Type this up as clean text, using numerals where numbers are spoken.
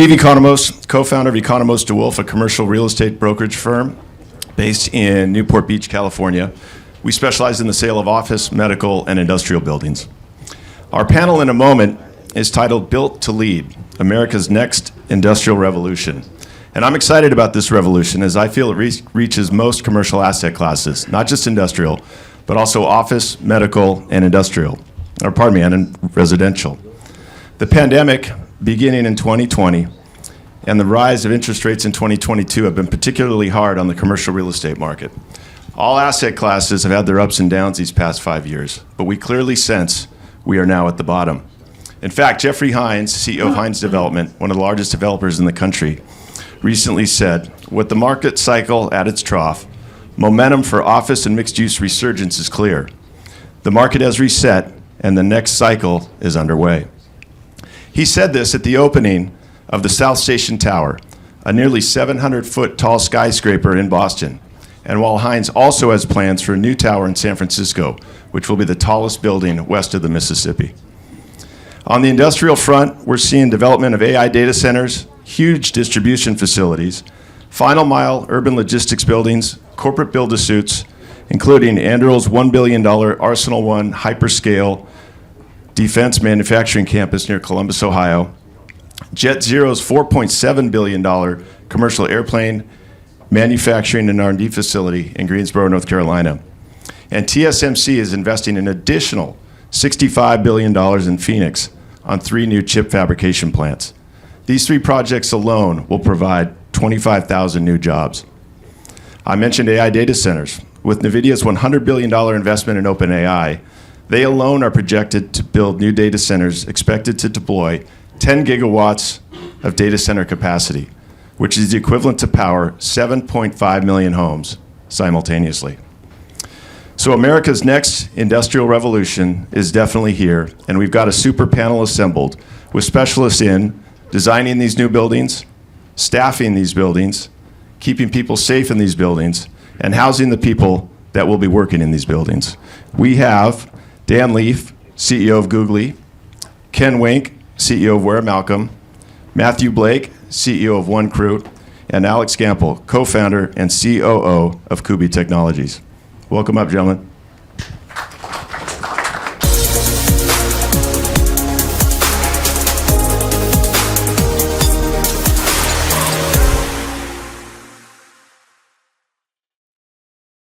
Steve Economos, co-founder of Economos DeWolf, a commercial real estate brokerage firm based in Newport Beach, California. We specialize in the sale of office, medical, and industrial buildings. Our panel in a moment is titled Built to Lead, America's Next Industrial Revolution. And I'm excited about this revolution as I feel it reaches most commercial asset classes, not just industrial, but also office, medical, and industrial, and residential. The pandemic beginning in 2020 and the rise of interest rates in 2022 have been particularly hard on the commercial real estate market. All asset classes have had their ups and downs these past 5 years, but we clearly sense we are now at the bottom. In fact, Jeffrey Hines, CEO of Hines Development, one of the largest developers in the country, recently said, with the market cycle at its trough, momentum for office and mixed-use resurgence is clear. The market has reset, and the next cycle is underway. He said this at the opening of the South Station Tower, a nearly 700-foot tall skyscraper in Boston. And while Hines also has plans for a new tower in San Francisco, which will be the tallest building west of the Mississippi. On the industrial front, we're seeing development of AI data centers, huge distribution facilities, final mile urban logistics buildings, corporate build-to-suits, including Anduril's $1 billion Arsenal One hyperscale defense manufacturing campus near Columbus, Ohio, JetZero's $4.7 billion commercial airplane manufacturing and R&D facility in Greensboro, North Carolina. And TSMC is investing an additional $65 billion in Phoenix on 3 new chip fabrication plants. These 3 projects alone will provide 25,000 new jobs. I mentioned AI data centers. With NVIDIA's $100 billion investment in OpenAI, they alone are projected to build new data centers expected to deploy 10 gigawatts of data center capacity, which is the equivalent to power 7.5 million homes simultaneously. So America's next industrial revolution is definitely here, and we've got a super panel assembled with specialists in designing these new buildings, staffing these buildings, keeping people safe in these buildings, and housing the people that will be working in these buildings. We have Dan Leaf, CEO of Googly, Ken Wink, CEO of Ware Malcolm, Matthew Blake, CEO of One Crew, and Alex Gample, co-founder and COO of Kubi Technologies. Welcome up, gentlemen.